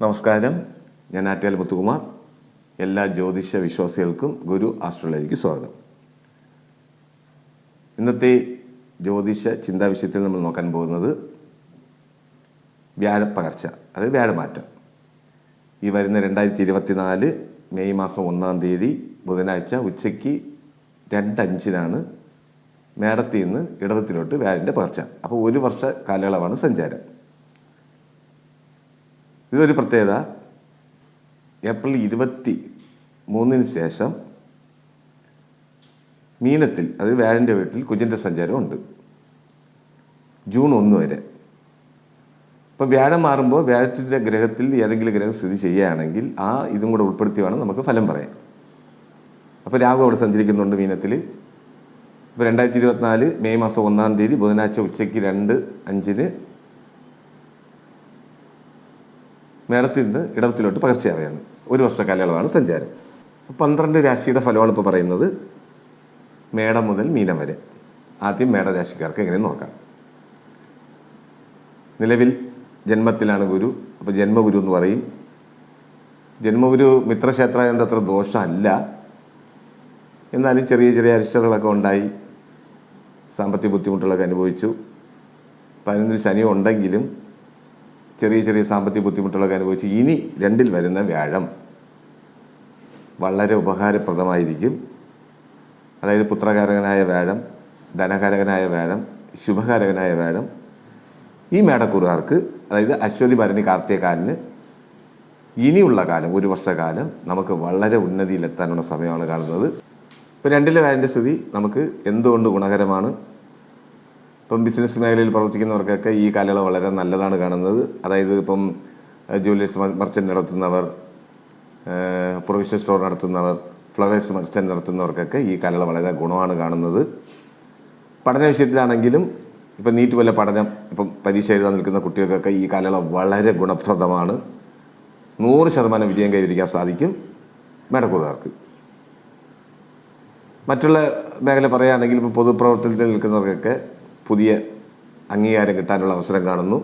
നമസ്കാരം, ഞാൻ ആറ്റുകാൽ മുത്തുകുമാർ. എല്ലാ ജ്യോതിഷ വിശ്വാസികൾക്കും ഗുരു ആസ്ട്രോളജിക്ക് സ്വാഗതം. ഇന്നത്തെ ജ്യോതിഷ ചിന്താ വിഷയത്തിൽ നമ്മൾ നോക്കാൻ പോകുന്നത് വ്യാഴപ്പകർച്ച, അതായത് വ്യാഴമാറ്റം. ഈ വരുന്ന 2024 മെയ് മാസം 1-ാം തീയതി ബുധനാഴ്ച ഉച്ചയ്ക്ക് 2:05 മേടത്തിൽ നിന്ന് ഇടവത്തിലോട്ട് വ്യാഴൻ്റെ പകർച്ച. അപ്പോൾ 1 വർഷ കാലയളവാണ് സഞ്ചാരം. ഇതൊരു പ്രത്യേകത, ഏപ്രിൽ 23 ശേഷം മീനത്തിൽ, അതായത് വ്യാഴൻ്റെ വീട്ടിൽ കുജൻ്റെ സഞ്ചാരമുണ്ട് ജൂൺ 1 വരെ. അപ്പോൾ വ്യാഴം മാറുമ്പോൾ വ്യാഴത്തിൻ്റെ ഗ്രഹത്തിൽ ഏതെങ്കിലും ഗ്രഹം സ്ഥിതി ചെയ്യുകയാണെങ്കിൽ ഇതും കൂടെ ഉൾപ്പെടുത്തി വേണം നമുക്ക് ഫലം പറയാം. അപ്പോൾ രാഹു അവിടെ സഞ്ചരിക്കുന്നുണ്ട് മീനത്തിൽ. ഇപ്പോൾ 2024 മെയ് മാസം 1-ാം തീയതി ബുധനാഴ്ച ഉച്ചയ്ക്ക് 2:05 മേടത്തിൽ നിന്ന് ഇടവത്തിലോട്ട് പകർച്ചയാവുകയാണ്. 1 വർഷ കാലയളവാണ് സഞ്ചാരം. 12 രാശിയുടെ ഫലമാണ് ഇപ്പോൾ പറയുന്നത്, മേടം മുതൽ മീനം വരെ. ആദ്യം മേടരാശിക്കാർക്ക് എങ്ങനെ നോക്കാം. നിലവിൽ ജന്മത്തിലാണ് ഗുരു. അപ്പോൾ ജന്മഗുരു എന്ന് പറയും. ജന്മഗുരു മിത്രക്ഷേത്രമായതുകൊണ്ട് അത്ര ദോഷമല്ല, എന്നാലും ചെറിയ ചെറിയ അരിഷ്ടതകളൊക്കെ ഉണ്ടായി, സാമ്പത്തിക ബുദ്ധിമുട്ടുകളൊക്കെ അനുഭവിച്ചു. 11 ശനി ഉണ്ടെങ്കിലും ചെറിയ ചെറിയ സാമ്പത്തിക ബുദ്ധിമുട്ടുകളൊക്കെ അനുഭവിച്ച് ഇനി 2-ൽ വരുന്ന വ്യാഴം വളരെ ഉപകാരപ്രദമായിരിക്കും. അതായത് പുത്രകാരകനായ വ്യാഴം, ധനകാരകനായ വ്യാഴം, ശുഭകാരകനായ വ്യാഴം ഈ മേടക്കൂറുകാർക്ക്, അതായത് അശ്വതി ഭരണി കാർത്തികകാലിന് ഇനിയുള്ള കാലം 1 വർഷക്കാലം നമുക്ക് വളരെ ഉന്നതിയിലെത്താനുള്ള സമയമാണ് കാണുന്നത്. ഇപ്പോൾ 2-ലെ വ്യാഴൻ്റെ സ്ഥിതി നമുക്ക് എന്തുകൊണ്ട് ഗുണകരമാണ്. ഇപ്പം ബിസിനസ് മേഖലയിൽ പ്രവർത്തിക്കുന്നവർക്കൊക്കെ ഈ കാലയളവ് വളരെ നല്ലതാണ് കാണുന്നത്. അതായത് ഇപ്പം ജുവലേഴ്സ് മർച്ചൻ്റ് നടത്തുന്നവർ, പ്രൊവിഷൻ സ്റ്റോർ നടത്തുന്നവർ, ഫ്ലവേഴ്സ് മർച്ചൻ്റ് നടത്തുന്നവർക്കൊക്കെ ഈ കാലയളവ് വളരെ ഗുണമാണ് കാണുന്നത്. പഠന വിഷയത്തിലാണെങ്കിലും ഇപ്പം നീറ്റ് പോലെ പഠനം, ഇപ്പം പരീക്ഷ എഴുതാൻ നിൽക്കുന്ന കുട്ടികൾക്കൊക്കെ ഈ കാലയളവ് വളരെ ഗുണപ്രദമാണ്. 100% വിജയം കൈവരിക്കാൻ സാധിക്കും മേടക്കൂറുകാർക്ക്. മറ്റുള്ള മേഖല പറയുകയാണെങ്കിൽ ഇപ്പോൾ പൊതുപ്രവർത്തനത്തിൽ നിൽക്കുന്നവർക്കൊക്കെ പുതിയ അംഗീകാരം കിട്ടാനുള്ള അവസരം കാണുന്നു.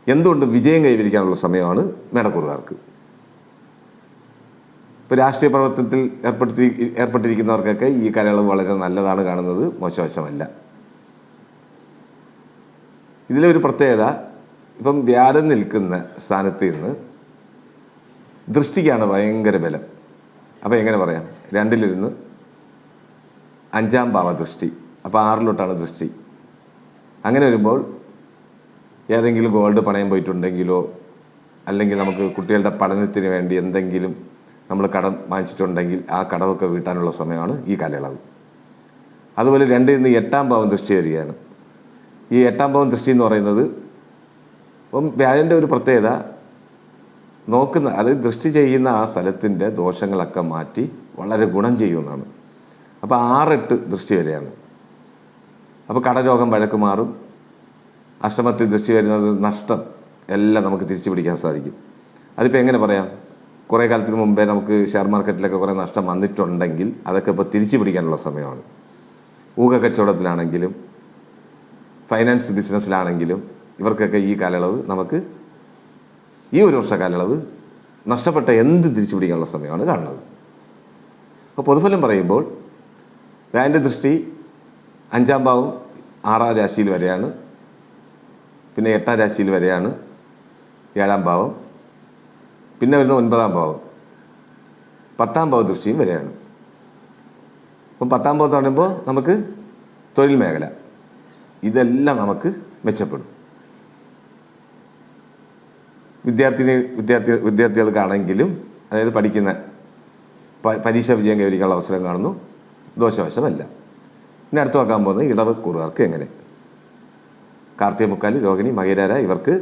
എന്തുകൊണ്ട് വിജയം കൈവരിക്കാനുള്ള സമയമാണ് മേടക്കൂറുകാർക്ക്. ഇപ്പോൾ രാഷ്ട്രീയ പ്രവർത്തനത്തിൽ ഏർപ്പെട്ടിരിക്കുന്നവർക്കൊക്കെ ഈ കാലയളവ് വളരെ നല്ലതാണ് കാണുന്നത്, മോശവശമല്ല. ഇതിലൊരു പ്രത്യേകത, ഇപ്പം വ്യാഴം നിൽക്കുന്ന സ്ഥാനത്ത് നിന്ന് ദൃഷ്ടിക്കാണ് ഭയങ്കര ബലം. അപ്പോൾ എങ്ങനെ പറയാം, 2-ലിരുന്ന് 5-ാം ഭാവ ദൃഷ്ടി, അപ്പോൾ 6-ലോട്ടാണ് ദൃഷ്ടി. അങ്ങനെ വരുമ്പോൾ ഏതെങ്കിലും ഗോൾഡ് പണയം പോയിട്ടുണ്ടെങ്കിലോ, അല്ലെങ്കിൽ നമുക്ക് കുട്ടികളുടെ പഠനത്തിന് വേണ്ടി എന്തെങ്കിലും നമ്മൾ കടം വാങ്ങിച്ചിട്ടുണ്ടെങ്കിൽ ആ കടമൊക്കെ വീട്ടാനുള്ള സമയമാണ് ഈ കാലയളവ്. അതുപോലെ 2-ൽ നിന്ന് 8-ാം ഭാവം ദൃഷ്ടി വരികയാണ്. ഈ 8-ാം ഭാവം ദൃഷ്ടി എന്ന് പറയുന്നത്, അപ്പം വ്യാഴൻ്റെ ഒരു പ്രത്യേകത, അതായത് ദൃഷ്ടി ചെയ്യുന്ന ആ സ്ഥലത്തിൻ്റെ ദോഷങ്ങളൊക്കെ മാറ്റി വളരെ ഗുണം ചെയ്യുന്നതാണ്. അപ്പോൾ 6-8 ദൃഷ്ടി വരെയാണ്. അപ്പോൾ കടരോഗം വഴക്ക് മാറും. അഷ്ടമത്തിൽ ദൃഷ്ടി വരുന്നത് നഷ്ടം എല്ലാം നമുക്ക് തിരിച്ചു പിടിക്കാൻ സാധിക്കും. അതിപ്പോൾ എങ്ങനെ പറയാം, കുറേ കാലത്തിന് മുമ്പേ നമുക്ക് ഷെയർ മാർക്കറ്റിലൊക്കെ കുറേ നഷ്ടം വന്നിട്ടുണ്ടെങ്കിൽ അതൊക്കെ ഇപ്പോൾ തിരിച്ചു പിടിക്കാനുള്ള സമയമാണ്. ഊഹക്കച്ചവടത്തിലാണെങ്കിലും ഫൈനാൻസ് ബിസിനസ്സിലാണെങ്കിലും ഇവർക്കൊക്കെ ഈ കാലയളവ്, നമുക്ക് ഈ 1 വർഷ കാലയളവ് നഷ്ടപ്പെട്ട എന്ത് തിരിച്ചു പിടിക്കാനുള്ള സമയമാണ് കാണുന്നത്. അപ്പോൾ പൊതുഫലം പറയുമ്പോൾ വ്യാഴൻ്റെ ദൃഷ്ടി 5-ാം ഭാവം 6-ാം രാശിയിൽ വരെയാണ്, പിന്നെ 8-ാം രാശിയിൽ വരെയാണ് 7-ാം ഭാവം, പിന്നെ വരുന്ന 9-ാം ഭാവം, 10-ാം ഭാവ ദൃഷ്ടിയും വരെയാണ്. അപ്പം 10-ാം ഭാവത്ത് പറയുമ്പോൾ നമുക്ക് തൊഴിൽ മേഖല ഇതെല്ലാം നമുക്ക് മെച്ചപ്പെടും. വിദ്യാർത്ഥികൾക്കാണെങ്കിലും, അതായത് പഠിക്കുന്ന പരീക്ഷ വിജയം കൈവരിക്കാനുള്ള അവസരം കാണുന്നു, ദോഷവശമല്ല. ഇനി അടുത്ത് നോക്കാൻ പോകുന്നത് ഇടവക്കൂറുകാർക്ക് എങ്ങനെ. കാർത്തിക മുക്കാൽ, രോഹിണി, മകയിര ഇവർക്ക്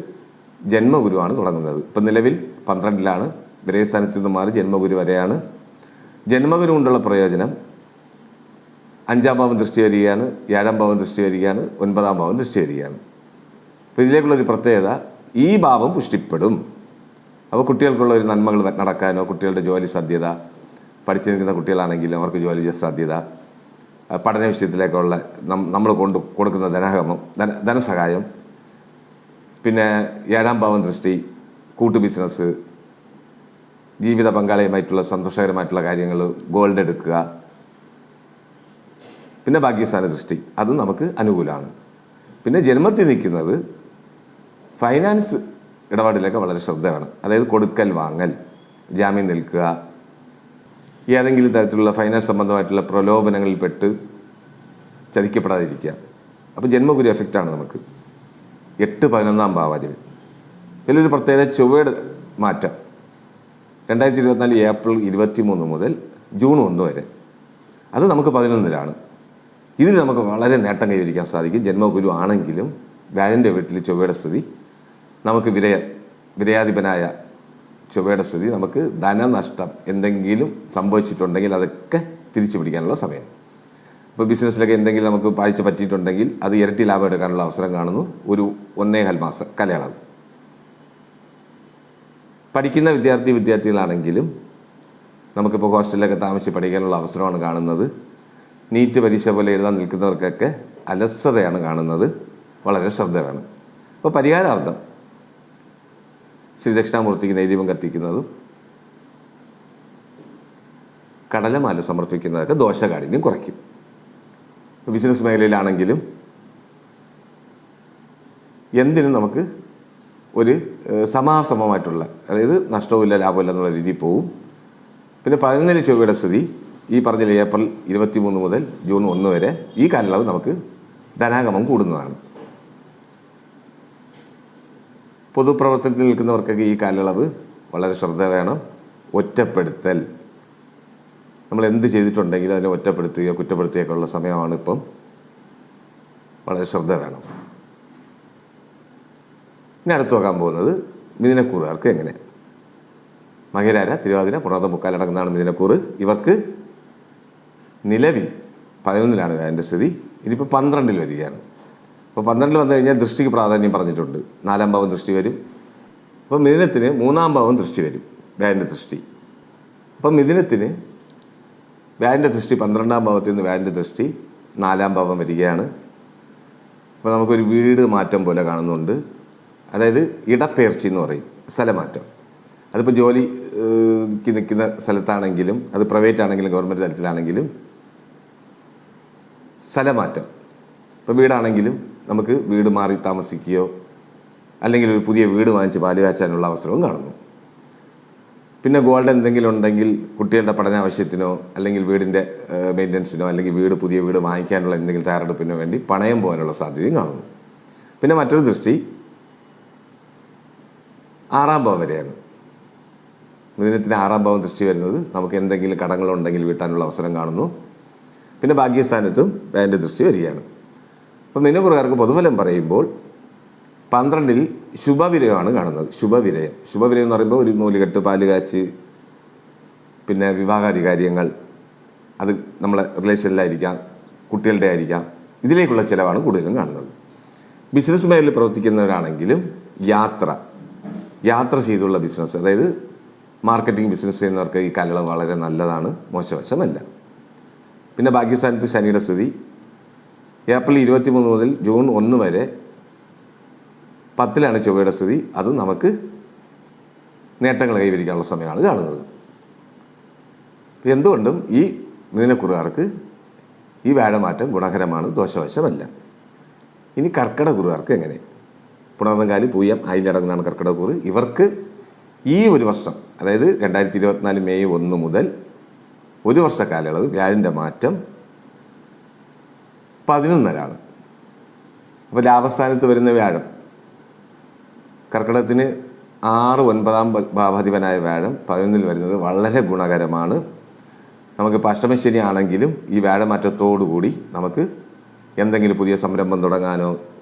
ജന്മഗുരുവാണ് തുടങ്ങുന്നത്. ഇപ്പം നിലവിൽ 12-ലാണ്, വിരയസ്ഥാനത്ത് നിന്ന് മാറി ജന്മഗുരു വരെയാണ്. ജന്മഗുരു കൊണ്ടുള്ള പ്രയോജനം 5-ാം ഭാവം ദൃഷ്ടി വരികയാണ്, 7-ാം ഭാവം ദൃഷ്ടി വരികയാണ്, 9-ാം ഭാവം ദൃഷ്ടി വരികയാണ്. അപ്പോൾ ഇതിലേക്കുള്ളൊരു പ്രത്യേകത, ഈ ഭാവം പുഷ്ടിപ്പെടും. അപ്പോൾ കുട്ടികൾക്കുള്ള ഒരു നന്മകൾ നടക്കാനോ, കുട്ടികളുടെ ജോലി സാധ്യത, പഠിച്ചു നിൽക്കുന്ന കുട്ടികളാണെങ്കിലും അവർക്ക് ജോലി സാധ്യത, പഠന വിഷയത്തിലേക്കുള്ള നമ്മൾ കൊടുക്കുന്ന ധനസഹായം, പിന്നെ 7-ാം ഭാവം ദൃഷ്ടി, കൂട്ടു ബിസിനസ്, ജീവിത പങ്കാളിയുമായിട്ടുള്ള സന്തോഷകരമായിട്ടുള്ള കാര്യങ്ങൾ, ഗോൾഡ് എടുക്കുക. പിന്നെ ഭാഗ്യസ്ഥാന ദൃഷ്ടി, അതും നമുക്ക് അനുകൂലമാണ്. പിന്നെ ജന്മത്തിൽ നിൽക്കുന്നത് ഫൈനാൻസ് ഇടപാടിലൊക്കെ വളരെ ശ്രദ്ധ വേണം. അതായത് കൊടുക്കൽ വാങ്ങൽ, ജാമ്യം നിൽക്കുക, ഏതെങ്കിലും തരത്തിലുള്ള ഫൈനാൻസ് സംബന്ധമായിട്ടുള്ള പ്രലോഭനങ്ങളിൽ പെട്ട് ചതിക്കപ്പെടാതിരിക്കുക. അപ്പോൾ ജന്മഗുരു എഫക്റ്റാണ് നമുക്ക്. 8-11 ഭാവാധിപൻ. ഇതിലൊരു പ്രത്യേകത ചൊവ്വയുടെ മാറ്റം 2024 ഏപ്രിൽ 23 മുതൽ ജൂൺ 1 വരെ. അത് നമുക്ക് 11-ലാണ്. ഇതിൽ നമുക്ക് വളരെ നേട്ടം കൈവരിക്കാൻ സാധിക്കും. ജന്മഗുരു ആണെങ്കിലും വ്യാഴൻ്റെ വീട്ടിൽ ചൊവ്വയുടെ സ്ഥിതി നമുക്ക് വിരയാധിപനായ ചൊവ്വയുടെ സ്ഥിതി നമുക്ക് ധനനഷ്ടം എന്തെങ്കിലും സംഭവിച്ചിട്ടുണ്ടെങ്കിൽ അതൊക്കെ തിരിച്ചു പിടിക്കാനുള്ള സമയം. ഇപ്പോൾ ബിസിനസ്സിലൊക്കെ എന്തെങ്കിലും നമുക്ക് പാഴ്ച പറ്റിയിട്ടുണ്ടെങ്കിൽ അത് ഇരട്ടി ലാഭം എടുക്കാനുള്ള അവസരം കാണുന്നു. ഒരു 1.25 മാസം കാലയളവ്. പഠിക്കുന്ന വിദ്യാർത്ഥികളാണെങ്കിലും നമുക്കിപ്പോൾ ഹോസ്റ്റലിലൊക്കെ താമസിച്ച് പഠിക്കാനുള്ള അവസരമാണ് കാണുന്നത്. നീറ്റ് പരീക്ഷ പോലെ എഴുതാൻ നിൽക്കുന്നവർക്കൊക്കെ അലസതയാണ് കാണുന്നത്. വളരെ ശ്രദ്ധ വേണം. അപ്പോൾ പരിഹാരാർത്ഥം ശ്രീ ദക്ഷിണാമൂർത്തിക്ക് നെയ്ദീപം കത്തിക്കുന്നതും കടലമാല സമർപ്പിക്കുന്നതൊക്കെ ദോഷകാഠിന്യം കുറയ്ക്കും. ബിസിനസ് മേഖലയിലാണെങ്കിലും എന്തിനും നമുക്ക് ഒരു സമാസമമായിട്ടുള്ള, അതായത് നഷ്ടവുമില്ല ലാഭമില്ല എന്നുള്ള രീതിയിൽ പോവും. പിന്നെ 11 ചൊവ്വയുടെ സ്ഥിതി ഈ പറഞ്ഞ ഏപ്രിൽ 23 മുതൽ ജൂൺ 1 വരെ ഈ കാലയളവ് നമുക്ക് ധനാഗമം കൂടുന്നതാണ്. പൊതുപ്രവർത്തനത്തിൽ നിൽക്കുന്നവർക്കൊക്കെ ഈ കാലയളവ് വളരെ ശ്രദ്ധ വേണം. ഒറ്റപ്പെടുത്തൽ, നമ്മൾ എന്ത് ചെയ്തിട്ടുണ്ടെങ്കിലും അതിനെ ഒറ്റപ്പെടുത്തുകയോ കുറ്റപ്പെടുത്തുകയൊക്കെ ഉള്ള സമയമാണ് ഇപ്പം. വളരെ ശ്രദ്ധ വേണം. ഇനി അടുത്ത് നോക്കാൻ പോകുന്നത് മിഥുനക്കൂറുകാർക്ക് എങ്ങനെ. മകരാര, തിരുവാതിര, പുണർതം, മുക്കാലടങ്ങുന്നതാണ് മിഥുനക്കൂറ്. ഇവർക്ക് നിലവിൽ 11-ലാണ് വ്യാഴൻ്റെ സ്ഥിതി. ഇനിയിപ്പോൾ 12-ൽ വരികയാണ്. അപ്പോൾ 12-ൽ വന്നു കഴിഞ്ഞാൽ ദൃഷ്ടിക്ക് പ്രാധാന്യം പറഞ്ഞിട്ടുണ്ട്. 4-ാം ഭാവം ദൃഷ്ടി വരും. അപ്പോൾ മിഥുനത്തിന് 3-ാം ഭാവം ദൃഷ്ടി വരും, വ്യാഴൻ്റെ ദൃഷ്ടി. അപ്പം മിഥുനത്തിന് വ്യാഴൻ്റെ ദൃഷ്ടി 12-ാം ഭാവത്തിൽ നിന്ന് വ്യാഴൻ്റെ ദൃഷ്ടി 4-ാം ഭാവം വരികയാണ്. അപ്പോൾ നമുക്കൊരു വീട് മാറ്റം പോലെ കാണുന്നുണ്ട്. അതായത് ഇടപ്പേർച്ചി എന്ന് പറയും, സ്ഥലമാറ്റം. അതിപ്പോൾ ജോലിക്ക് നിൽക്കുന്ന സ്ഥലത്താണെങ്കിലും, അത് പ്രൈവറ്റ് ആണെങ്കിലും ഗവൺമെൻറ് തലത്തിലാണെങ്കിലും സ്ഥലമാറ്റം. ഇപ്പോൾ വീടാണെങ്കിലും നമുക്ക് വീട് മാറി താമസിക്കുകയോ അല്ലെങ്കിൽ ഒരു പുതിയ വീട് വാങ്ങിച്ച് പാല് കാച്ചാനുള്ള അവസരവും കാണുന്നു. പിന്നെ ഗോൾഡ് എന്തെങ്കിലും ഉണ്ടെങ്കിൽ കുട്ടികളുടെ പഠനാവശ്യത്തിനോ അല്ലെങ്കിൽ വീടിൻ്റെ മെയിൻ്റനൻസിനോ അല്ലെങ്കിൽ പുതിയ വീട് വാങ്ങിക്കാനുള്ള എന്തെങ്കിലും തയ്യാറെടുപ്പിനോ വേണ്ടി പണയം പോകാനുള്ള സാധ്യതയും കാണുന്നു. പിന്നെ മറ്റൊരു ദൃഷ്ടി 6-ാം ഭാവം വരെയാണ്. മിഥുനത്തിന് 6-ാം ഭാവം ദൃഷ്ടി വരുന്നത് നമുക്ക് എന്തെങ്കിലും കടങ്ങളുണ്ടെങ്കിൽ വീട്ടാനുള്ള അവസരം കാണുന്നു. പിന്നെ ഭാഗ്യസ്ഥാനത്തും വ്യാഴൻ്റെ ദൃഷ്ടി വരികയാണ്. അപ്പം മിഥുനക്കൂറുകാർക്ക് പൊതുഫലം പറയുമ്പോൾ 12-ൽ ശുഭവിരയമാണ് കാണുന്നത്. ശുഭവിരയം എന്ന് പറയുമ്പോൾ ഒരു നൂലുകെട്ട്, പാല് കാച്ച്, പിന്നെ വിവാഹാദി കാര്യങ്ങൾ, അത് നമ്മളെ റിലേഷനിലായിരിക്കാം, കുട്ടികളുടെ ആയിരിക്കാം, ഇതിലേക്കുള്ള ചിലവാണ് കൂടുതലും കാണുന്നത്. ബിസിനസ് മേഖലയിൽ പ്രവർത്തിക്കുന്നവരാണെങ്കിലും യാത്ര ചെയ്തുള്ള ബിസിനസ്, അതായത് മാർക്കറ്റിംഗ് ബിസിനസ് ചെയ്യുന്നവർക്ക് ഈ കാലയളവ് വളരെ നല്ലതാണ്, മോശവശമല്ല. പിന്നെ ഭാഗ്യസ്ഥാനത്ത് ശനിയുടെ സ്ഥിതി ഏപ്രിൽ 23 മുതൽ ജൂൺ 1 വരെ 10-ലാണ് ചൊവ്വയുടെ സ്ഥിതി. അതും നമുക്ക് നേട്ടങ്ങൾ കൈവരിക്കാനുള്ള സമയമാണ് കാണുന്നത്. എന്തുകൊണ്ടും ഈ മിഥുനക്കൂറുകാർക്ക് ഈ വ്യാഴമാറ്റം ഗുണകരമാണ്, ദോഷവശമല്ല. ഇനി കർക്കിടകക്കൂറുകാർക്ക് എങ്ങനെ. പുണർതം, കാലി, പൂയം, ആയിലടങ്ങുന്നതാണ് കർക്കിടകക്കൂറ്. ഇവർക്ക് ഈ ഒരു വർഷം, അതായത് 2024 മെയ് 1 മുതൽ ഒരു വർഷ കാലയളവ് വ്യാഴൻ്റെ മാറ്റം 11-ലാണ്. അപ്പോൾ ലാഭസ്ഥാനത്ത് വരുന്ന വ്യാഴം കർക്കിടകത്തിന് 6-9-ാം ഭാവാധിപനായ വ്യാഴം 11-ൽ വരുന്നത് വളരെ ഗുണകരമാണ്. നമുക്കിപ്പോൾ അഷ്ടമശനി ആണെങ്കിലും ഈ വ്യാഴമാറ്റത്തോടുകൂടി നമുക്ക് എന്തെങ്കിലും പുതിയ സംരംഭം തുടങ്ങാനോ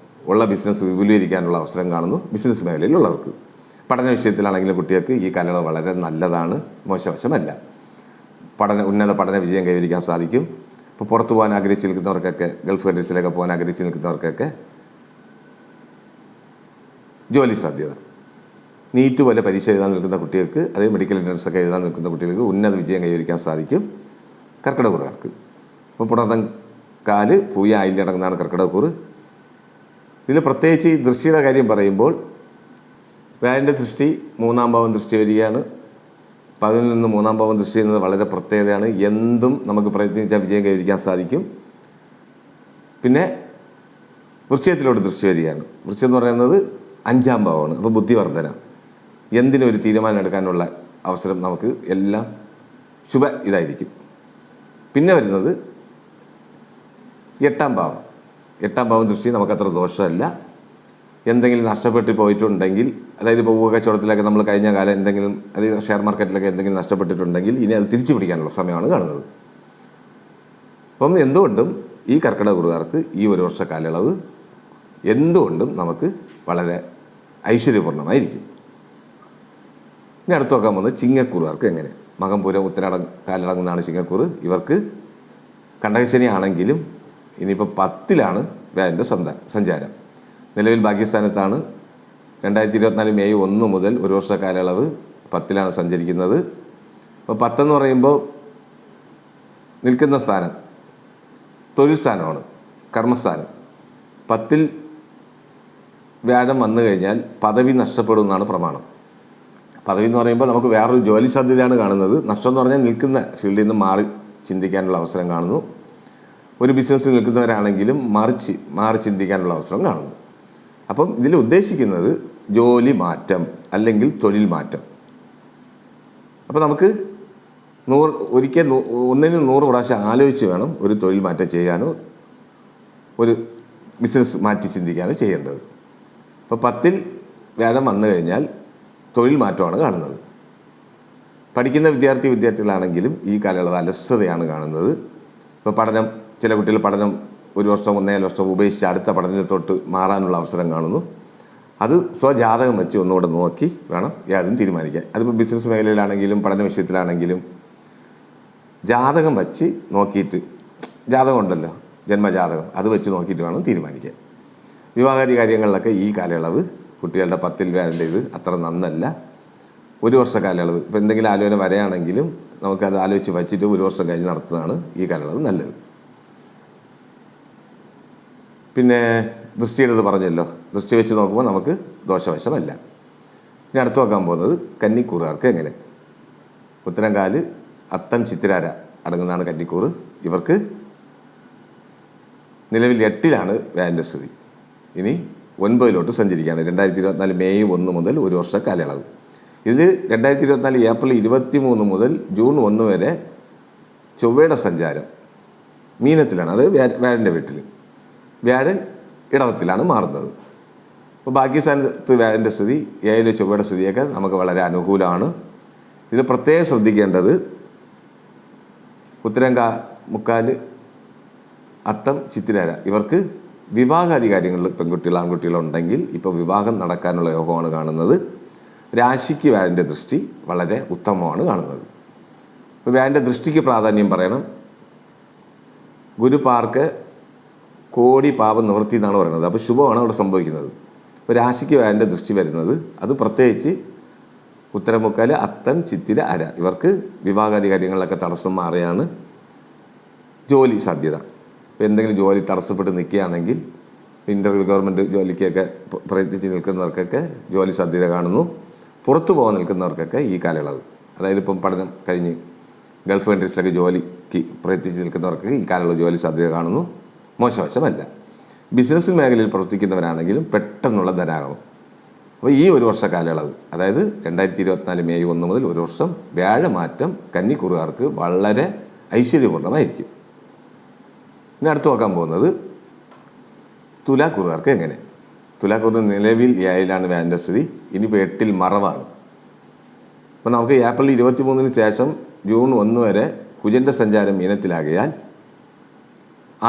ഉള്ള ബിസിനസ് വിപുലീകരിക്കാനുള്ള അവസരം കാണുന്നു. ബിസിനസ് മേഖലയിലുള്ളവർക്ക്, പഠന വിഷയത്തിലാണെങ്കിലും കുട്ടികൾക്ക് ഈ കാലയളവ് വളരെ നല്ലതാണ്, മോശവശമല്ല. ഉന്നത പഠന വിജയം കൈവരിക്കാൻ സാധിക്കും. ഇപ്പോൾ പുറത്തു പോകാൻ ആഗ്രഹിച്ച് നിൽക്കുന്നവർക്കൊക്കെ, ഗൾഫ് കൺട്രീസിലൊക്കെ പോകാൻ ആഗ്രഹിച്ച് നിൽക്കുന്നവർക്കൊക്കെ ജോലി സാധ്യത. നീറ്റ് പോലെ പരീക്ഷ എഴുതാൻ നിൽക്കുന്ന കുട്ടികൾക്ക്, അതേ മെഡിക്കൽ എൻട്രൻസ് ഒക്കെ എഴുതാൻ നിൽക്കുന്ന കുട്ടികൾക്ക് ഉന്നത വിജയം കൈവരിക്കാൻ സാധിക്കും കർക്കിടകക്കൂറുകാർക്ക്. അപ്പോൾ പുണർതം, കാല്, പൂയ, ആയിലടങ്ങുന്നതാണ് കർക്കിടകക്കൂറ്. ഇതിൽ പ്രത്യേകിച്ച് ഈ ദൃഷ്ടിയുടെ കാര്യം പറയുമ്പോൾ വ്യാഴൻ്റെ ദൃഷ്ടി 3-ാം ഭാവം ദൃഷ്ടി വരികയാണ്. അപ്പം അതിൽ നിന്ന് 3-ാം ഭാവം ദൃഷ്ടി ചെയ്യുന്നത് വളരെ പ്രത്യേകതയാണ്. എന്തും നമുക്ക് പ്രയത്നിച്ചാൽ വിജയം കൈവരിക്കാൻ സാധിക്കും. പിന്നെ വൃശ്ചികത്തിലോട്ട് ദൃഷ്ടി വരികയാണ്. വൃശ്ചികം എന്ന് പറയുന്നത് 5-ാം ഭാവമാണ്. അപ്പോൾ ബുദ്ധിവർദ്ധന, എന്തിനും ഒരു തീരുമാനം എടുക്കാനുള്ള അവസരം നമുക്ക് എല്ലാം ശുഭ ഇതായിരിക്കും. പിന്നെ വരുന്നത് 8-ാം ഭാവം. 8-ാം ഭാവം ദൃഷ്ടി നമുക്കത്ര ദോഷമല്ല. എന്തെങ്കിലും നഷ്ടപ്പെട്ട് പോയിട്ടുണ്ടെങ്കിൽ, അതായത് ഇപ്പോൾ കച്ചവടത്തിലൊക്കെ നമ്മൾ കഴിഞ്ഞ കാലം എന്തെങ്കിലും, അതായത് ഷെയർ മാർക്കറ്റിലൊക്കെ എന്തെങ്കിലും നഷ്ടപ്പെട്ടിട്ടുണ്ടെങ്കിൽ ഇനി അത് തിരിച്ചു പിടിക്കാനുള്ള സമയമാണ് കാണുന്നത്. അപ്പം എന്തുകൊണ്ടും ഈ കർക്കിടകക്കാർക്ക് ഈ ഒരു വർഷ കാലയളവ് എന്തുകൊണ്ടും നമുക്ക് വളരെ ഐശ്വര്യപൂർണ്ണമായിരിക്കും. ഇനി അടുത്ത് നോക്കാൻ പോകുന്നത് ചിങ്ങക്കൂറുകാർക്ക് എങ്ങനെ. മകം പൂരം ഉത്തരാടം കാലടങ്ങുന്നതാണ് ചിങ്ങക്കൂറ്. ഇവർക്ക് കണ്ടകശനി ആണെങ്കിലും ഇനിയിപ്പോൾ 10-ലാണ് വ്യാഴൻ്റെ സഞ്ചാരം. നിലവിൽ ഭാഗ്യസ്ഥാനത്താണ്. 2024 മെയ് 1 മുതൽ ഒരു വർഷ കാലയളവ് 10-ലാണ് സഞ്ചരിക്കുന്നത്. അപ്പോൾ 10 എന്ന് പറയുമ്പോൾ നിൽക്കുന്ന സ്ഥാനം തൊഴിൽ സ്ഥാനമാണ്, കർമ്മസ്ഥാനം. 10-ൽ വ്യാഴം വന്നു കഴിഞ്ഞാൽ പദവി നഷ്ടപ്പെടുമെന്നാണ് പ്രമാണം. പദവി എന്ന് പറയുമ്പോൾ നമുക്ക് വേറൊരു ജോലി സാധ്യതയാണ് കാണുന്നത്. നഷ്ടം എന്ന് പറഞ്ഞാൽ നിൽക്കുന്ന ഫീൽഡിൽ നിന്ന് മാറി ചിന്തിക്കാനുള്ള അവസരം കാണുന്നു. ഒരു ബിസിനസ്സിൽ നിൽക്കുന്നവരാണെങ്കിലും മാറി ചിന്തിക്കാനുള്ള അവസരം കാണുന്നു. അപ്പം ഇതിൽ ഉദ്ദേശിക്കുന്നത് ജോലി മാറ്റം അല്ലെങ്കിൽ തൊഴിൽ മാറ്റം. അപ്പോൾ നമുക്ക് ഒരിക്കൽ 100 പ്രാവശ്യം ആലോചിച്ച് വേണം ഒരു തൊഴിൽ മാറ്റം ചെയ്യാനോ ഒരു ബിസിനസ് മാറ്റി ചിന്തിക്കാനോ ചെയ്യേണ്ടത്. അപ്പോൾ 10-ൽ വ്യാഴം വന്നു കഴിഞ്ഞാൽ തൊഴിൽ മാറ്റമാണ് കാണുന്നത്. പഠിക്കുന്ന വിദ്യാർത്ഥികളാണെങ്കിലും ഈ കാലയളവ് അലസതയാണ് കാണുന്നത്. ഇപ്പോൾ ചില കുട്ടികൾ പഠനം 1 വർഷം 1.5 വർഷം ഉപേക്ഷിച്ച് അടുത്ത പഠനത്തോട്ട് മാറാനുള്ള അവസരം കാണുന്നു. അത് സ്വജാതകം വെച്ച് ഒന്നുകൂടെ നോക്കി വേണം യാതും തീരുമാനിക്കാൻ. അതിപ്പോൾ ബിസിനസ് മേഖലയിലാണെങ്കിലും പഠന വിഷയത്തിലാണെങ്കിലും ജാതകം വച്ച് നോക്കിയിട്ട്, ജാതകം ഉണ്ടല്ലോ ജന്മജാതകം, അത് വെച്ച് നോക്കിയിട്ട് വേണം തീരുമാനിക്കാൻ. വിവാഹാദി കാര്യങ്ങളിലൊക്കെ ഈ കാലയളവ് കുട്ടികളുടെ 10-ൽ വ്യാഴൻ്റെ ഇത് അത്ര നന്നല്ല. 1 വർഷ കാലയളവ് ഇപ്പോൾ എന്തെങ്കിലും ആലോചന വരെയാണെങ്കിലും നമുക്കത് ആലോചിച്ച് വച്ചിട്ട് 1 വർഷം കഴിഞ്ഞ് നടത്തുന്നതാണ് ഈ കാലയളവ് നല്ലത്. പിന്നെ ദൃഷ്ടിയുടേത് പറഞ്ഞല്ലോ, ദൃഷ്ടി വെച്ച് നോക്കുമ്പോൾ നമുക്ക് ദോഷവശമല്ല. ഇനി അടുത്ത് നോക്കാൻ പോകുന്നത് കന്നിക്കൂറുകാർക്ക് എങ്ങനെ. ഉത്തരംകാല് അത്തം ചിത്തിരാര അടങ്ങുന്നതാണ് കന്നിക്കൂറ്. ഇവർക്ക് നിലവിൽ 8-ലാണ് വ്യാഴൻ്റെ സ്ഥിതി. ഇനി 9-ലോട്ട് സഞ്ചരിക്കുകയാണ്. 2024 മെയ് 1 മുതൽ ഒരു വർഷ കാലയളവ്. ഇതിൽ 2024 ഏപ്രിൽ 23 മുതൽ ജൂൺ 1 വരെ ചൊവ്വയുടെ സഞ്ചാരം മീനത്തിലാണ്, അത് വ്യാഴൻ്റെ വീട്ടിൽ. വ്യാഴൻ ഇടവത്തിലാണ് മാറുന്നത്. അപ്പോൾ ബാക്കി സ്ഥാനത്ത് വ്യാഴൻ്റെ സ്ഥിതി, 7-ലെ ചൊവ്വയുടെ സ്ഥിതിയൊക്കെ നമുക്ക് വളരെ അനുകൂലമാണ്. ഇതിൽ പ്രത്യേകം ശ്രദ്ധിക്കേണ്ടത് മുക്കാല് അത്തം ചിത്തിരാര ഇവർക്ക് വിവാഹാദി കാര്യങ്ങളിൽ ആൺകുട്ടികളുണ്ടെങ്കിൽ ഇപ്പോൾ വിവാഹം നടക്കാനുള്ള യോഗമാണ് കാണുന്നത്. രാശിക്ക് വ്യാഴൻ്റെ ദൃഷ്ടി വളരെ ഉത്തമമാണ് കാണുന്നത്. ഇപ്പോൾ വ്യാഴൻ്റെ ദൃഷ്ടിക്ക് പ്രാധാന്യം പറയണം. ഗുരുപാർക്ക് കോടി പാപം നിവൃത്തി എന്നാണ് പറയുന്നത്. അപ്പോൾ ശുഭമാണ് അവിടെ സംഭവിക്കുന്നത്. അപ്പോൾ രാശിക്ക് വ്യാഴൻ്റെ ദൃഷ്ടി വരുന്നത്, അത് പ്രത്യേകിച്ച് ഉത്തരമുക്കാൽ അത്തം ചിത്തിര അര ഇവർക്ക് വിവാഹാദി കാര്യങ്ങളിലൊക്കെ തടസ്സം മാറിയാണ്. ജോലി സാധ്യത, ഇപ്പോൾ എന്തെങ്കിലും ജോലി തടസ്സപ്പെട്ട് നിൽക്കുകയാണെങ്കിൽ ഇൻ്റർവ്യൂ ഗവൺമെൻറ് ജോലിക്കൊക്കെ പ്രയത്നിച്ച് നിൽക്കുന്നവർക്കൊക്കെ ജോലി സാധ്യത കാണുന്നു. പുറത്തു പോകാൻ നിൽക്കുന്നവർക്കൊക്കെ ഈ കാലയളവ്, അതായത് ഇപ്പം പഠനം കഴിഞ്ഞ് ഗൾഫ് കൺട്രീസിലൊക്കെ ജോലിക്ക് പ്രയത്നിച്ച് നിൽക്കുന്നവർക്ക് ഈ കാലയളവ് ജോലി സാധ്യത കാണുന്നു. മോശവശമല്ല. ബിസിനസ് മേഖലയിൽ പ്രവർത്തിക്കുന്നവരാണെങ്കിലും പെട്ടെന്നുള്ള ധനാഗമം. അപ്പോൾ ഈ ഒരു വർഷ കാലയളവ്, അതായത് 2024 മെയ് 1 മുതൽ ഒരു വർഷം വ്യാഴമാറ്റം കന്നിക്കൂറുകാർക്ക് വളരെ ഐശ്വര്യപൂർണ്ണമായിരിക്കും. ഇനി അടുത്ത് നോക്കാൻ പോകുന്നത് തുലാക്കൂറുകാർക്ക് എങ്ങനെ. തുലാക്കൂറിന് നിലവിൽ 7-ലാണ് വ്യാഴൻ്റെ സ്ഥിതി. ഇനിയിപ്പോൾ 8-ൽ മറവാണ്. അപ്പോൾ നമുക്ക് ഏപ്രിൽ 23 ശേഷം ജൂൺ 1 വരെ കുജൻ്റെ സഞ്ചാരം മീനത്തിലാകിയാൽ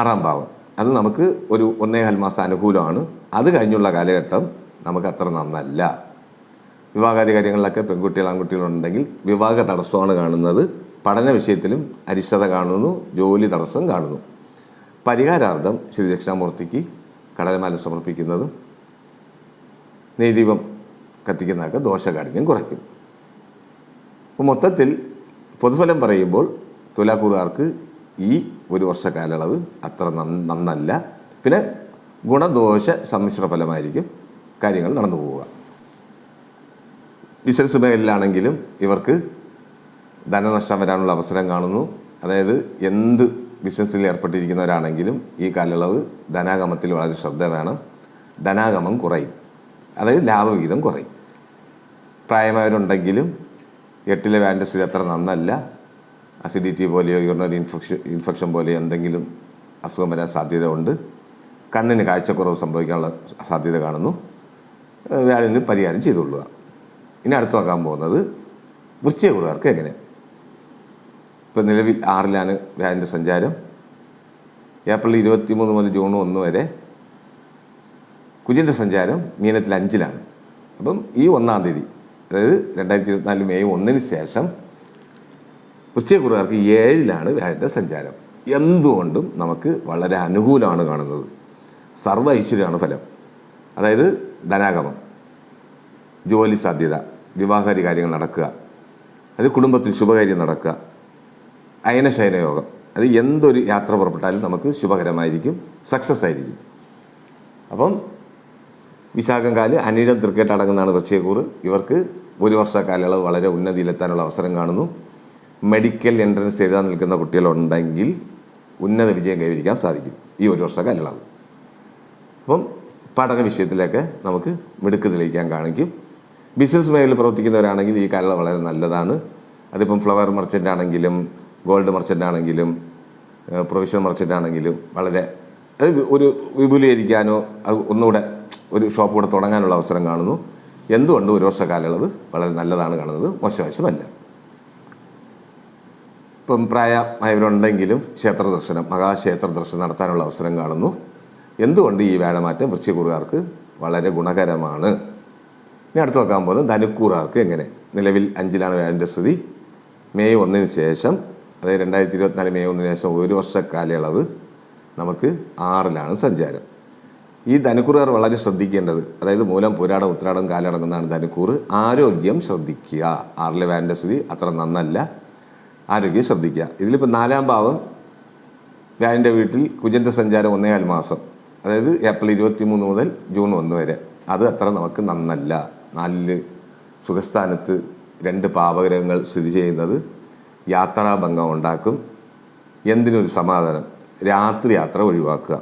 6-ാം ഭാവം, അത് നമുക്ക് ഒരു 1.5 മാസം അനുകൂലമാണ്. അത് കഴിഞ്ഞുള്ള കാലഘട്ടം നമുക്ക് അത്ര നന്നല്ല. വിവാഹാദി കാര്യങ്ങളിലൊക്കെ ആൺകുട്ടികളുണ്ടെങ്കിൽ വിവാഹ തടസ്സമാണ് കാണുന്നത്. പഠന വിഷയത്തിലും അരിഷ്ടത കാണുന്നു, ജോലി തടസ്സം കാണുന്നു. പരിഹാരാർത്ഥം ശ്രീ ദക്ഷിണാമൂർത്തിക്ക് കടലമാല സമർപ്പിക്കുന്നതും നെയ്ദീപം കത്തിക്കുന്നതൊക്കെ ദോഷകാഠിന്യം കുറയ്ക്കും. അപ്പോൾ മൊത്തത്തിൽ പൊതുഫലം പറയുമ്പോൾ തുലാക്കൂറുകാർക്ക് ഈ ഒരു വർഷ കാലയളവ് അത്ര നന്നല്ല. പിന്നെ ഗുണദോഷ സമ്മിശ്ര ഫലമായിരിക്കും കാര്യങ്ങൾ നടന്നു പോവുക. ബിസിനസ് മേഖലയിലാണെങ്കിലും ഇവർക്ക് ധനനഷ്ടം വരാനുള്ള അവസരം കാണുന്നു. അതായത് എന്ത് ബിസിനസ്സിൽ ഏർപ്പെട്ടിരിക്കുന്നവരാണെങ്കിലും ഈ കാലയളവ് ധനാഗമത്തിൽ വളരെ ശ്രദ്ധ വേണം. ധനാഗമം കുറയും, അതായത് ലാഭവിഹിതം കുറയും. പ്രായമായവരുണ്ടെങ്കിലും 8-ലെ വാലിൻ്റെ സ്ഥിതി അത്ര നന്നല്ല. അസിഡിറ്റി പോലെയോ യൂറിനറി ഇൻഫെക്ഷൻ പോലെയോ എന്തെങ്കിലും അസുഖം വരാൻ സാധ്യത ഉണ്ട്. കണ്ണിന് കാഴ്ചക്കുറവ് സംഭവിക്കാനുള്ള സാധ്യത കാണുന്നു. വ്യാഴന് പരിഹാരം ചെയ്തുകൊള്ളുക. ഇനി അടുത്ത് നോക്കാൻ പോകുന്നത് വൃശ്ചികക്കാർക്ക് എങ്ങനെ. ഇപ്പോൾ നിലവിൽ 6-ലാണ് വ്യാഴൻ്റെ സഞ്ചാരം. ഏപ്രിൽ 23 മുതൽ ജൂൺ 1 വരെ കുജൻ്റെ സഞ്ചാരം മീനത്തിൽ 5-ലാണ്. അപ്പം ഈ 1-ാം തീയതി, അതായത് 2024 മെയ് 1-ന് ശേഷം വൃശ്ചികക്കാർക്ക് 7-ലാണ് വ്യാഴൻ്റെ സഞ്ചാരം. എന്തുകൊണ്ടും നമുക്ക് വളരെ അനുകൂലമാണ് കാണുന്നത്. സർവ്വ ഐശ്വര്യമാണ് ഫലം. അതായത് ധനാഗമം, ജോലി സാധ്യത, വിവാഹാദി കാര്യങ്ങൾ നടക്കുക, അത് കുടുംബത്തിൽ ശുഭകാര്യം നടക്കുക, അയനശയന യോഗം, അത് എന്തൊരു യാത്ര പുറപ്പെട്ടാലും നമുക്ക് ശുഭകരമായിരിക്കും, സക്സസ് ആയിരിക്കും. അപ്പം വിശാഖം കാല് അനിഴം തൃക്കേട്ട് അടങ്ങുന്നതാണ് വൃശ്ചികക്കൂറ്. ഇവർക്ക് 1 വർഷ കാലയളവ് വളരെ ഉന്നതിയിലെത്താനുള്ള അവസരം കാണുന്നു. മെഡിക്കൽ എൻട്രൻസ് എഴുതാൻ നിൽക്കുന്ന കുട്ടികളുണ്ടെങ്കിൽ ഉന്നത വിജയം കൈവരിക്കാൻ സാധിക്കും ഈ 1 വർഷ കാലയളവ്. അപ്പം പഠന വിഷയത്തിലൊക്കെ നമുക്ക് മിടുക്ക് തെളിയിക്കാൻ കാണിക്കും. ബിസിനസ് മേഖലയിൽ പ്രവർത്തിക്കുന്നവരാണെങ്കിൽ ഈ കാലയളവ് വളരെ നല്ലതാണ്. അതിപ്പം ഫ്ലവർ മർച്ചൻ്റ് ആണെങ്കിലും ഗോൾഡ് മർച്ചൻ്റ് ആണെങ്കിലും പ്രൊവിഷൻ മർച്ചൻ്റ് ആണെങ്കിലും വളരെ ഒരു വിപുലീകരിക്കാനോ അത് ഒന്നുകൂടെ ഒരു ഷോപ്പ് കൂടെ തുടങ്ങാനുള്ള അവസരം കാണുന്നു. എന്തുകൊണ്ട് 1 വർഷ കാലയളവ് വളരെ നല്ലതാണ് കാണുന്നത്, മോശവശമല്ല. ഇപ്പം പ്രായമായവരുണ്ടെങ്കിലും ക്ഷേത്ര ദർശനം, മഹാക്ഷേത്ര ദർശനം നടത്താനുള്ള അവസരം കാണുന്നു. എന്തുകൊണ്ട് ഈ വ്യാഴമാറ്റം വൃശ്ചികക്കൂറുകാർക്ക് വളരെ ഗുണകരമാണ്. ഇനി അടുത്ത് നോക്കാൻ പോകുന്നത് ധനുക്കൂറുകാർക്ക് എങ്ങനെ. നിലവിൽ 5-ലാണ് വ്യാഴൻ്റെ സ്ഥിതി. മെയ് 1-ന് ശേഷം, അതായത് 2024 മെയ് 1-ന് ശേഷം 1 വർഷ കാലയളവ് നമുക്ക് 6-ലാണ് സഞ്ചാരം. ഈ ധനുക്കൂറുകാർ വളരെ ശ്രദ്ധിക്കേണ്ടത്, അതായത് മൂലം, പുരാടം, ഉത്രാടം കാലടങ്ങുന്നതാണ് ധനുക്കൂറ്. ആരോഗ്യം ശ്രദ്ധിക്കുക. 6-ലെ വ്യാഴൻ്റെ സ്ഥിതി അത്ര നന്നല്ല. ആരോഗ്യം ശ്രദ്ധിക്കുക. ഇതിലിപ്പോൾ 4-ാം ഭാവം വ്യാഴൻ്റെ വീട്ടിൽ കുജൻ്റെ സഞ്ചാരം 1.25 മാസം, അതായത് ഏപ്രിൽ 23 മുതൽ ജൂൺ 1 വരെ, അത് അത്ര നമുക്ക് നന്നല്ല. 4-ല് സുഖസ്ഥാനത്ത് 2 പാപഗ്രഹങ്ങൾ സ്ഥിതി ചെയ്യുന്നത് യാത്രാഭംഗം ഉണ്ടാക്കും. എന്തിനൊരു സമാധാനം, രാത്രി യാത്ര ഒഴിവാക്കുക.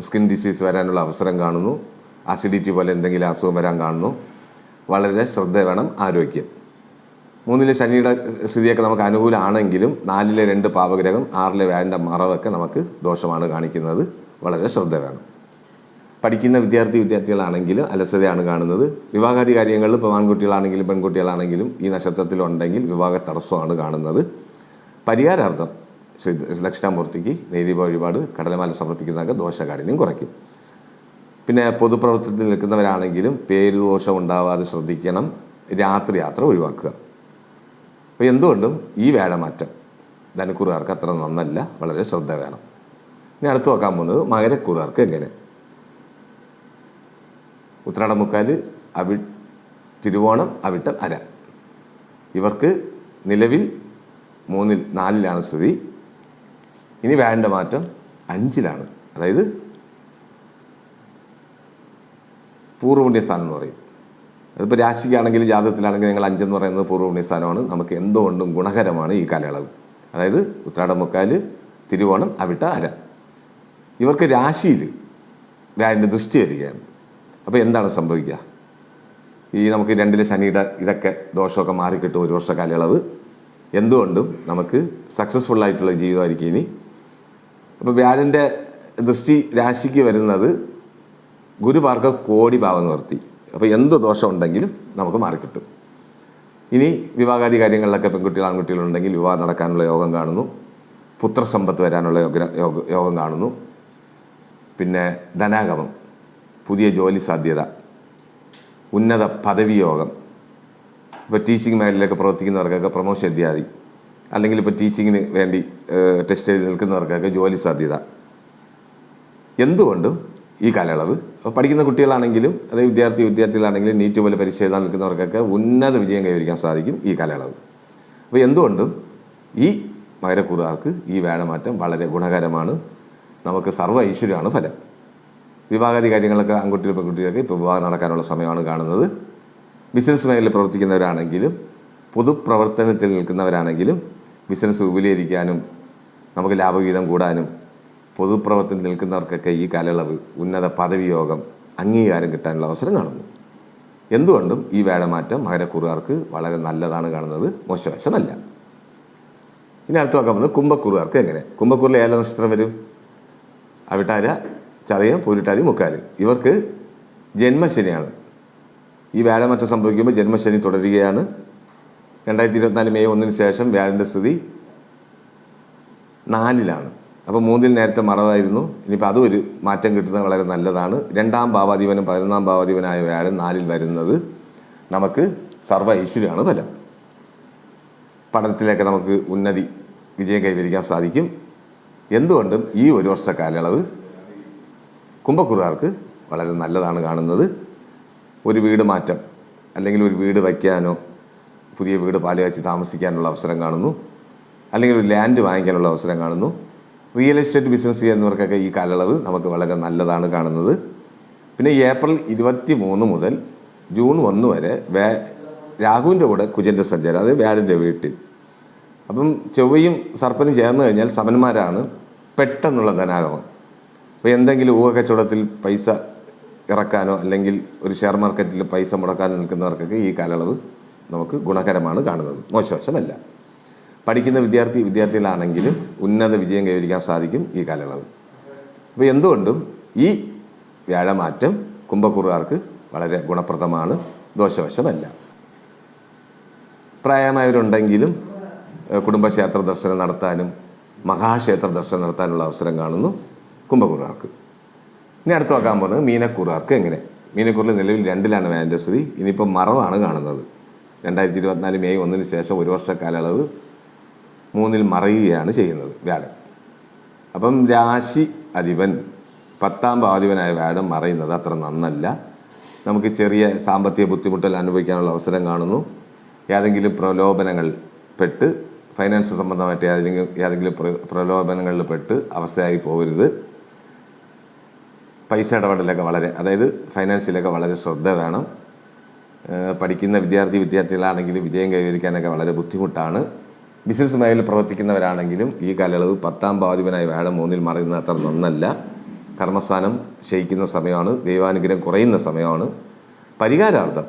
സ്കിൻ ഡിസീസ് വരാനുള്ള അവസരം കാണുന്നു. അസിഡിറ്റി പോലെ എന്തെങ്കിലും അസുഖം വരാൻ കാണുന്നു. വളരെ ശ്രദ്ധ വേണം ആരോഗ്യം. 3-ലെ ശനിയുടെ സ്ഥിതിയൊക്കെ നമുക്ക് അനുകൂലമാണെങ്കിലും 4-ലെ 2 പാപഗ്രഹം 6-ലെ വ്യാഴൻ്റെ മറവൊക്കെ നമുക്ക് ദോഷമാണ് കാണിക്കുന്നത്. വളരെ ശ്രദ്ധ വേണം. പഠിക്കുന്ന വിദ്യാർത്ഥികളാണെങ്കിലും അലസതയാണ് കാണുന്നത്. വിവാഹാദി കാര്യങ്ങളിൽ ഇപ്പോൾ ആൺകുട്ടികളാണെങ്കിലും പെൺകുട്ടികളാണെങ്കിലും ഈ നക്ഷത്രത്തിലുണ്ടെങ്കിൽ വിവാഹ തടസ്സമാണ് കാണുന്നത്. പരിഹാരാർത്ഥം ശ്രീ ദക്ഷിണാമൂർത്തിക്ക് നെയ്ദീപ വഴിപാട്, കടലമാല സമർപ്പിക്കുന്നതൊക്കെ ദോഷകാഠിന്യം കുറയ്ക്കും. പിന്നെ പൊതുപ്രവർത്തനത്തിൽ നിൽക്കുന്നവരാണെങ്കിലും പേരുദോഷം ഉണ്ടാവാതെ ശ്രദ്ധിക്കണം. രാത്രി യാത്ര ഒഴിവാക്കുക. അപ്പോൾ എന്തുകൊണ്ടും ഈ വ്യാഴമാറ്റം ധനുക്കൂറുകാർക്ക് അത്ര നന്നല്ല, വളരെ ശ്രദ്ധ വേണം. ഇനി അടുത്ത് നോക്കാൻ പോകുന്നത് മകരക്കൂറുകാർക്ക് എങ്ങനെ. ഉത്രാടം മുക്കാല്, തിരുവോണം, അവിട്ടം, അര. ഇവർക്ക് നിലവിൽ 4-ലാണ് സ്ഥിതി. ഇനി വ്യാഴൻ്റെ മാറ്റം 5-ലാണ്, അതായത് പൂർവ്വപുണ്യസ്ഥാനം എന്ന് പറയും. അതിപ്പോൾ രാശിക്കാണെങ്കിലും ജാതകത്തിലാണെങ്കിലും ഞങ്ങൾ 5 എന്ന് പറയുന്നത് പൂർവ്വപുണ്യസ്ഥാനമാണ്. നമുക്ക് എന്തുകൊണ്ടും ഗുണകരമാണ് ഈ കാലയളവ്. അതായത് ഉത്രാടം മുക്കാല്, തിരുവോണം, അവിട്ട, അര. ഇവർക്ക് രാശിയിൽ വ്യാഴൻ്റെ ദൃഷ്ടി വരികയാണ്. അപ്പോൾ എന്താണ് സംഭവിക്കുക? ഈ നമുക്ക് 2-ലെ ശനിയുടെ ഇതൊക്കെ ദോഷമൊക്കെ മാറിക്കിട്ടും 1 വർഷ കാലയളവ്. എന്തുകൊണ്ടും നമുക്ക് സക്സസ്ഫുള്ളായിട്ടുള്ള ജീവിതമായിരിക്കും ഇനി. അപ്പോൾ വ്യാഴൻ്റെ ദൃഷ്ടി രാശിക്ക് വരുന്നത് ഗുരുപാർക്ക കോടി ഭാവം നിർത്തി. അപ്പോൾ എന്ത് ദോഷം ഉണ്ടെങ്കിലും നമുക്ക് മാറിക്കിട്ടും. ഇനി വിവാഹാദി കാര്യങ്ങളിലൊക്കെ പെൺകുട്ടികൾ ആൺകുട്ടികളുണ്ടെങ്കിൽ വിവാഹം നടക്കാനുള്ള യോഗം കാണുന്നു. പുത്രസമ്പത്ത് വരാനുള്ള യോഗം കാണുന്നു. പിന്നെ ധനാഗമം, പുതിയ ജോലി സാധ്യത, ഉന്നത പദവി യോഗം. ഇപ്പോൾ ടീച്ചിങ് മേഖലയിലൊക്കെ പ്രവർത്തിക്കുന്നവർക്കൊക്കെ പ്രൊമോഷൻ ഇത്യാദി, അല്ലെങ്കിൽ ഇപ്പോൾ ടീച്ചിങ്ങിന് വേണ്ടി ടെസ്റ്റ് എഴുതി നിൽക്കുന്നവർക്കൊക്കെ ജോലി സാധ്യത. എന്തുകൊണ്ടും ഈ കാലയളവ് പഠിക്കുന്ന കുട്ടികളാണെങ്കിലും അതായത് വിദ്യാർത്ഥികളാണെങ്കിലും നീറ്റ് പോലെ പരീക്ഷ എഴുതാൻ നിൽക്കുന്നവർക്കൊക്കെ ഉന്നത വിജയം കൈവരിക്കാൻ സാധിക്കും ഈ കാലയളവ്. അപ്പോൾ എന്തുകൊണ്ടും ഈ മകരക്കൂറുകാർക്ക് ഈ വ്യാഴമാറ്റം വളരെ ഗുണകരമാണ്. നമുക്ക് സർവ്വ ഐശ്വര്യമാണ് ഫലം. വിവാഹാദി കാര്യങ്ങളൊക്കെ ആൺകുട്ടികൾ പെൺകുട്ടികൾക്ക് ഇപ്പോൾ വിവാഹം നടക്കാനുള്ള സമയമാണ് കാണുന്നത്. ബിസിനസ് മേഖലയിൽ പ്രവർത്തിക്കുന്നവരാണെങ്കിലും പൊതുപ്രവർത്തനത്തിൽ നിൽക്കുന്നവരാണെങ്കിലും ബിസിനസ് വിപുലീകരിക്കാനും നമുക്ക് ലാഭവിഹിതം കൂടാനും പൊതുപ്രവർത്തനത്തിൽ നിൽക്കുന്നവർക്കൊക്കെ ഈ കാലയളവ് ഉന്നത പദവി യോഗം അംഗീകാരം കിട്ടാനുള്ള അവസരം കാണുന്നു. എന്തുകൊണ്ടും ഈ വേഴമാറ്റം മകരക്കൂറുകാർക്ക് വളരെ നല്ലതാണ് കാണുന്നത്, മോശവശമല്ല. ഇനി അടുത്ത് നോക്കാൻ പോകുന്നത് കുംഭക്കൂറുകാർക്ക് എങ്ങനെ. കുംഭക്കൂറിൽ ഏല നക്ഷത്രം വരും, അവിട്ടാര, ചതയം, പൂരിട്ടാതി, മുക്കാല്. ഇവർക്ക് ജന്മശനിയാണ്. ഈ വ്യാഴമാറ്റം സംഭവിക്കുമ്പോൾ ജന്മശനി തുടരുകയാണ്. 2024 മെയ് 1 ശേഷം വ്യാഴൻ്റെ സ്ഥിതി 4-ലാണ്. അപ്പോൾ 3-ൽ നേരത്തെ മറവായിരുന്നു. ഇനിയിപ്പോൾ അതും ഒരു മാറ്റം കിട്ടുന്നത് വളരെ നല്ലതാണ്. 2-ാം ഭാവാധിപനും 11-ാം ഭാവാധിപനായ വ്യാഴൻ 4-ൽ വരുന്നത് നമുക്ക് സർവ്വ ഐശ്വര്യമാണ് ഫലം. പഠനത്തിലേക്ക് നമുക്ക് ഉന്നതി വിജയം കൈവരിക്കാൻ സാധിക്കും. എന്തുകൊണ്ടും ഈ ഒരു വർഷ കാലയളവ് കുംഭക്കൂറുകാർക്ക് വളരെ നല്ലതാണ് കാണുന്നത്. ഒരു വീട് മാറ്റം അല്ലെങ്കിൽ ഒരു വീട് വയ്ക്കാനോ പുതിയ വീട് പാല് കാച്ചി താമസിക്കാനുള്ള അവസരം കാണുന്നു, അല്ലെങ്കിൽ ഒരു ലാൻഡ് വാങ്ങിക്കാനുള്ള അവസരം കാണുന്നു. റിയൽ എസ്റ്റേറ്റ് ബിസിനസ് ചെയ്യുന്നവർക്കൊക്കെ ഈ കാലയളവ് നമുക്ക് വളരെ നല്ലതാണ് കാണുന്നത്. പിന്നെ ഏപ്രിൽ 23 മുതൽ ജൂൺ 1 വരെ രാഹുവിൻ്റെ കൂടെ കുജൻ്റെ സഞ്ചാരം, അത് വ്യാഴൻ്റെ വീട്ടിൽ. അപ്പം ചൊവ്വയും സർപ്പനും ചേർന്ന് കഴിഞ്ഞാൽ സമന്മാരാണ്, പെട്ടെന്നുള്ള ധനാഗമം. അപ്പോൾ എന്തെങ്കിലും ഊഹക്കച്ചവടത്തിൽ പൈസ ഇറക്കാനോ അല്ലെങ്കിൽ ഒരു ഷെയർ മാർക്കറ്റിൽ പൈസ മുടക്കാനോ നിൽക്കുന്നവർക്കൊക്കെ ഈ കാലയളവ് നമുക്ക് ഗുണകരമാണ് കാണുന്നത്, മോശവശമല്ല. പഠിക്കുന്ന വിദ്യാർത്ഥികളാണെങ്കിലും ഉന്നത വിജയം കൈവരിക്കാൻ സാധിക്കും ഈ കാലയളവ്. അപ്പോൾ എന്തുകൊണ്ടും ഈ വ്യാഴമാറ്റം കുംഭക്കൂറുകാർക്ക് വളരെ ഗുണപ്രദമാണ്, ദോഷവശമല്ല. പ്രായമായവരുണ്ടെങ്കിലും കുടുംബക്ഷേത്ര ദർശനം നടത്താനും മഹാക്ഷേത്ര ദർശനം നടത്താനുള്ള അവസരം കാണുന്നു കുംഭക്കൂറുകാർക്ക്. ഇനി അടുത്ത് നോക്കാൻ പോകുന്നത് മീനക്കൂറുകാർക്ക് എങ്ങനെ. മീനക്കൂറിൽ നിലവിൽ 2-ലാണ് വ്യാഴൻ്റെ സ്ഥിതി. ഇനിയിപ്പോൾ മറവാണ് കാണുന്നത്. 2024 മെയ് 1 ശേഷം ഒരു വർഷ കാലയളവ് 3-ൽ മറയുകയാണ് ചെയ്യുന്നത് വ്യാഴം. അപ്പം രാശി അധിപൻ 10-ാം ഭാവാധിപനായ വ്യാഴം മറയുന്നത് അത്ര നന്നല്ല. നമുക്ക് ചെറിയ സാമ്പത്തിക ബുദ്ധിമുട്ടുകൾ അനുഭവിക്കാനുള്ള അവസരം കാണുന്നു. ഏതെങ്കിലും പ്രലോഭനങ്ങൾ പെട്ട് ഫൈനാൻസ് സംബന്ധമായിട്ട് ഏതെങ്കിലും പ്രലോഭനങ്ങളിൽ പെട്ട് അവസ്ഥയായി പോകരുത്. പൈസ ഇടപാടിലൊക്കെ അതായത് ഫൈനാൻസിലൊക്കെ വളരെ ശ്രദ്ധ വേണം. പഠിക്കുന്ന വിദ്യാർത്ഥികളാണെങ്കിലും വിജയം കൈവരിക്കാനൊക്കെ വളരെ ബുദ്ധിമുട്ടാണ്. ബിസിനസ് മേഖലയിൽ പ്രവർത്തിക്കുന്നവരാണെങ്കിലും ഈ കാലയളവ് 10-ാം ഭാവാധിപനായ വ്യാഴം 3-ൽ മറയുന്നത് അത്ര നന്നല്ല. കർമ്മസ്ഥാനം ക്ഷയിക്കുന്ന സമയമാണ്, ദൈവാനുഗ്രഹം കുറയുന്ന സമയമാണ്. പരിഹാരാർത്ഥം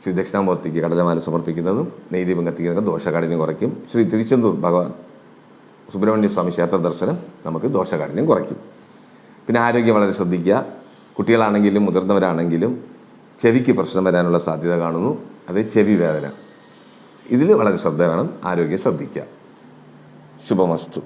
ശ്രീ ദക്ഷിണാമൂർത്തിക്ക് കടലമാല സമർപ്പിക്കുന്നതും നെയ്ദീപം കത്തിക്കുന്നതും ദോഷകാഠിന്യം കുറയ്ക്കും. ശ്രീ തിരുച്ചെന്തൂർ ഭഗവാൻ സുബ്രഹ്മണ്യ സ്വാമി ക്ഷേത്ര ദർശനം നമുക്ക് ദോഷകാഠിന്യം കുറയ്ക്കും. പിന്നെ ആരോഗ്യം വളരെ ശ്രദ്ധിക്കുക. കുട്ടികളാണെങ്കിലും മുതിർന്നവരാണെങ്കിലും ചെവിക്ക് പ്രശ്നം വരാനുള്ള സാധ്യത കാണുന്നു, അത് ചെവി വേദന. ഇതിൽ വളരെ ശ്രദ്ധ വേണം, ആരോഗ്യം ശ്രദ്ധിക്കുക. ശുഭമസ്തു.